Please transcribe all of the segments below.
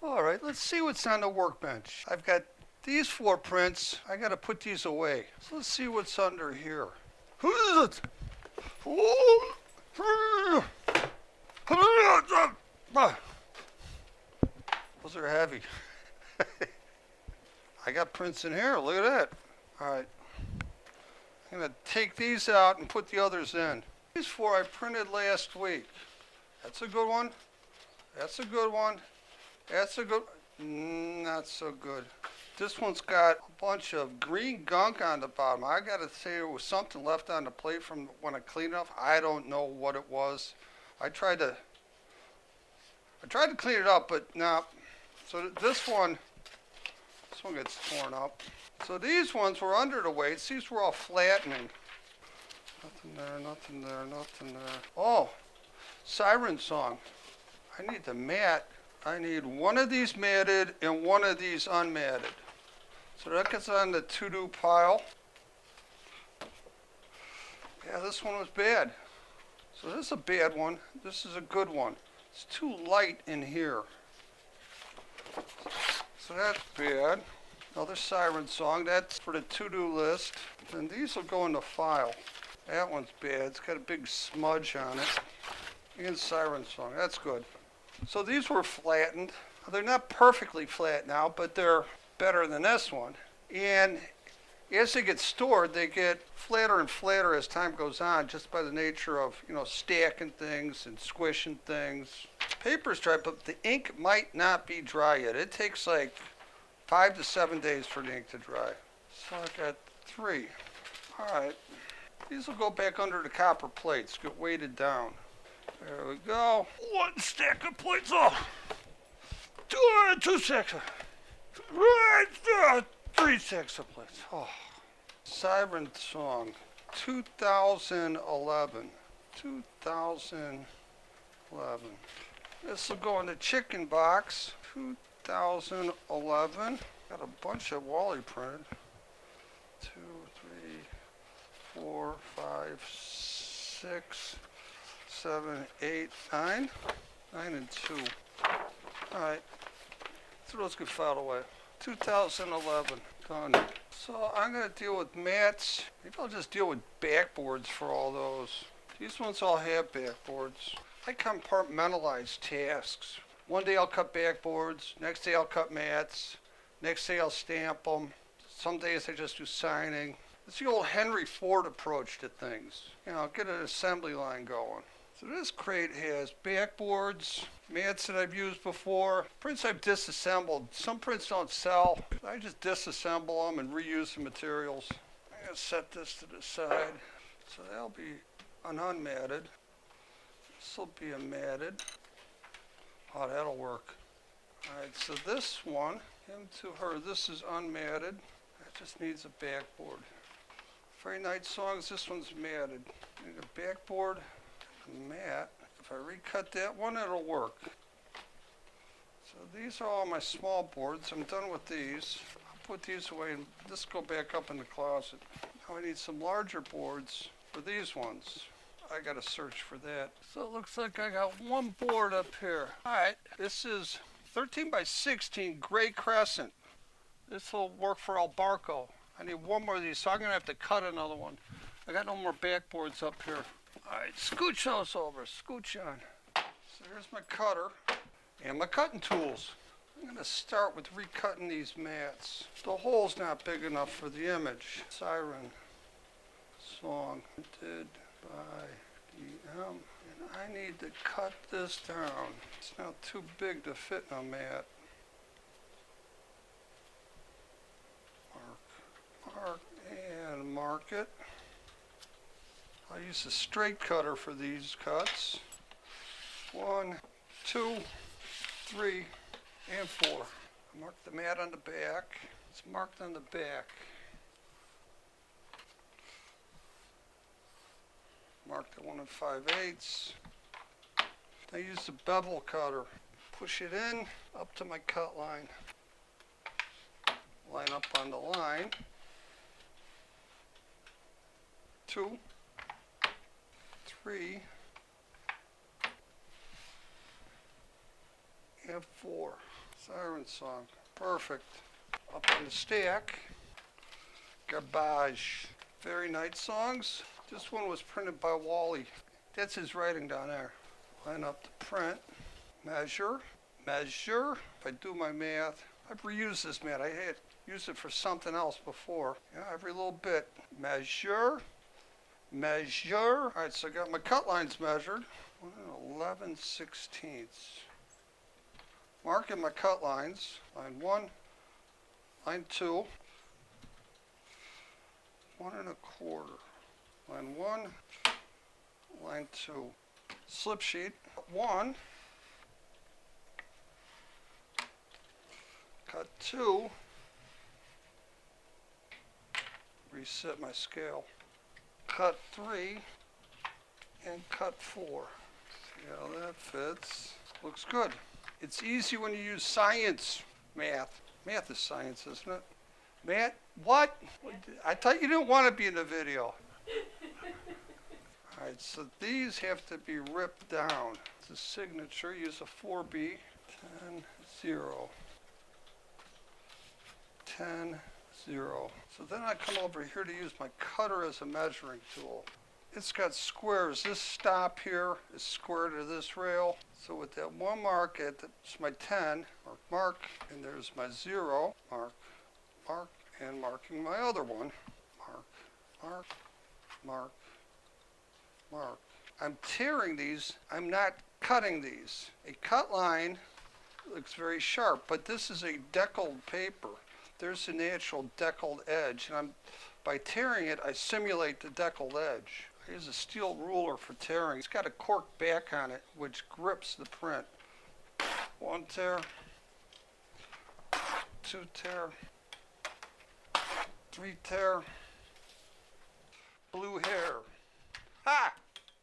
All right, let's see what's on the workbench. I've got these 4 prints. I got to put these away. So let's see what's under here. Who is it? Those are heavy. I got prints in here. Look at that. All right. I'm going to take these out and put the others in. These 4 I printed last week. That's a good one. That's a good one. That's a good, not so good. This one's got a bunch of green gunk on the bottom. I gotta say there was something left on the plate from when I cleaned it up. I don't know what it was. I tried to clean it up, but no. So this one gets torn up. So these ones were under the weights. These were all flattening. Nothing there, nothing there, nothing there. Oh, siren song. I need the mat. I need one of these matted and one of these unmatted. So that gets on the to-do pile. Yeah, this one was bad. So this is a bad one. This is a good one. It's too light in here. So that's bad. Another siren song. That's for the to-do list. And these will go in the file. That one's bad. It's got a big smudge on it. And siren song. That's good. So these were flattened. They're not perfectly flat now, but they're better than this one. And as they get stored, they get flatter and flatter as time goes on, just by the nature of, stacking things and squishing things. Paper's dry, but the ink might not be dry yet. It takes like 5 to 7 days for the ink to dry. So I got 3. All right. These will go back under the copper plates, get weighted down. There we go. 1 stack of plates. Oh, 2 stacks. 3 stacks of plates. Oh. Siren song, 2011. 2011. This will go in the chicken box. 2011. Got a bunch of Wally printed. 2, 3, 4, 5, 6. 7, 8, 9. 9 and 2. All right. So those get filed away. 2011. Done. So I'm going to deal with mats. Maybe I'll just deal with backboards for all those. These ones all have backboards. I compartmentalize tasks. One day I'll cut backboards. Next day I'll cut mats. Next day I'll stamp them. Some days I just do signing. It's the old Henry Ford approach to things. Get an assembly line going. So this crate has backboards, mats that I've used before, prints I've disassembled. Some prints don't sell. I just disassemble them and reuse the materials. I'm going to set this to the side. So that'll be an unmatted. This will be a matted. Oh, that'll work. All right, so this one, him to her, this is unmatted. That just needs a backboard. Very nice songs, this one's matted. Need a backboard. Mat. If I recut that one, it'll work. So these are all my small boards. I'm done with these. I'll put these away and this will go back up in the closet. Now I need some larger boards for these ones. I gotta search for that. So it looks like I got one board up here. All right, this is 13 by 16 gray crescent. This will work for Albarco. I need one more of these, so I'm gonna have to cut another one. I got no more backboards up here. All right, scooch those over, scooch on. So here's my cutter and my cutting tools. I'm gonna start with recutting these mats. The hole's not big enough for the image. Siren song printed by DM. And I need to cut this down. It's not too big to fit in a mat. Mark and mark it. I'll use a straight cutter for these cuts. 1, 2, 3, and 4. Mark the mat on the back. It's marked on the back. Mark the 1 5/8. I use the bevel cutter. Push it in up to my cut line. Line up on the line. 2, 3, and 4. Siren song. Perfect. Up on the stack. Garbage. Very nice songs. This one was printed by Wally. That's his writing down there. Line up the print. Measure. Measure. If I do my math, I've reused this mat. I had used it for something else before. Yeah, every little bit. Measure. Measure. All right, so I got my cut lines measured. 11/16. Marking my cut lines. Line 1, line 2, 1 1/4. Line 1, line 2. Slip sheet 1. Cut 2. Reset my scale. Cut 3 and cut 4. See how that fits. Looks good. It's easy when you use science. Math. Math is science, isn't it? Math? What? I thought you didn't want to be in the video. All right, so these have to be ripped down. It's a signature. Use a 4B. 10, 0. 10, 0. So then I come over here to use my cutter as a measuring tool. It's got squares. This stop here is square to this rail. So with that one mark, it's my 10, mark, and there's my 0, mark, mark, and marking my other one, mark, mark, mark, mark. I'm tearing these. I'm not cutting these. A cut line looks very sharp, but this is a deckled paper. There's the natural deckled edge, and by tearing it, I simulate the deckled edge. I use a steel ruler for tearing. It's got a cork back on it, which grips the print. 1 tear, 2 tear, 3 tear, blue hair. Ha!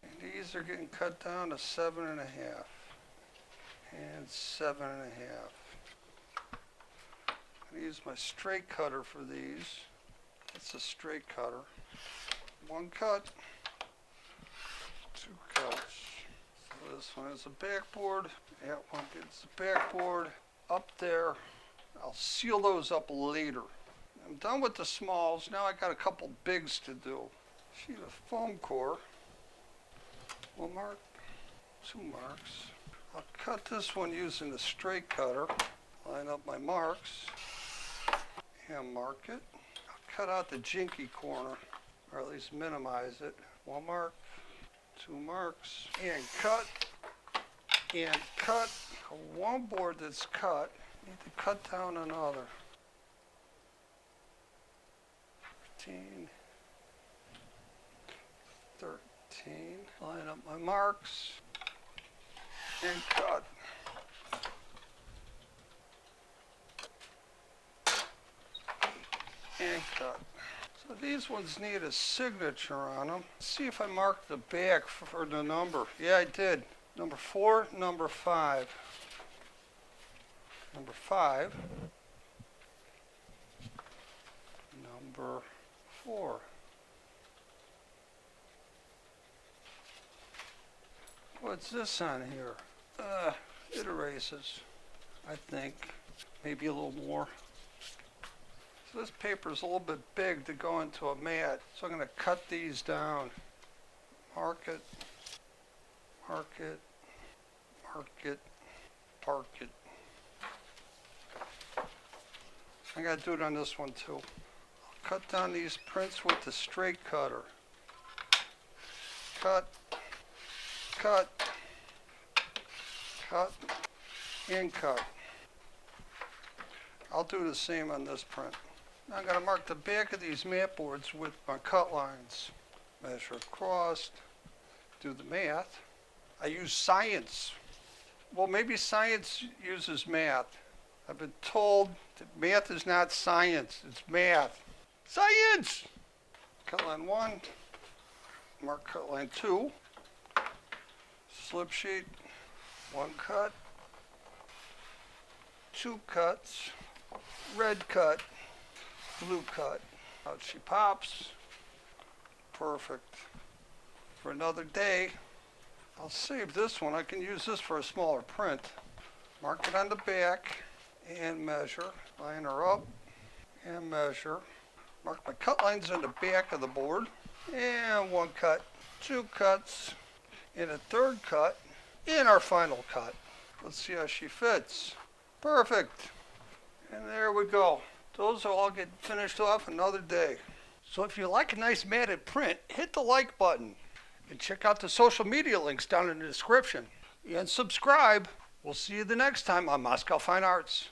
And these are getting cut down to 7.5 and 7.5. I use my straight cutter for these. It's a straight cutter. 1 cut, 2 cuts. So this one is a backboard. That one gets the backboard up there. I'll seal those up later. I'm done with the smalls. Now I got a couple bigs to do. Sheet of foam core. 1 mark, 2 marks. I'll cut this one using the straight cutter. Line up my marks and mark it. I'll cut out the jinky corner, or at least minimize it. 1 mark, 2 marks, and cut, and cut. One board that's cut, need to cut down another. 13, 13. Line up my marks and cut. And cut. So these ones need a signature on them. Let's see if I marked the back for the number. Yeah, I did. Number 4, number 5. Number 5. Number 4. What's this on here? It erases, I think. Maybe a little more. So this paper is a little bit big to go into a mat, so I'm going to cut these down. Mark it, mark it, mark it, park it. I got to do it on this one too. I'll cut down these prints with the straight cutter. Cut, cut, cut, and cut. I'll do the same on this print. Now I'm going to mark the back of these mat boards with my cut lines. Measure across, do the math. I use science. Well, maybe science uses math. I've been told that math is not science, it's math. Science! Cut line 1, mark cut line 2, slip sheet, 1 cut, 2 cuts, red cut, blue cut. Out she pops. Perfect. For another day, I'll save this one. I can use this for a smaller print. Mark it on the back. and measure. Line her up and measure. Mark my cut lines on the back of the board. And one cut, two cuts, and a third cut in our final cut. Let's see how she fits. Perfect. And there we go. Those will all get finished off another day. So if you like a nice matted print, hit the like button. And check out the social media links down in the description. And subscribe. We'll see you the next time on Moskow Fine Arts.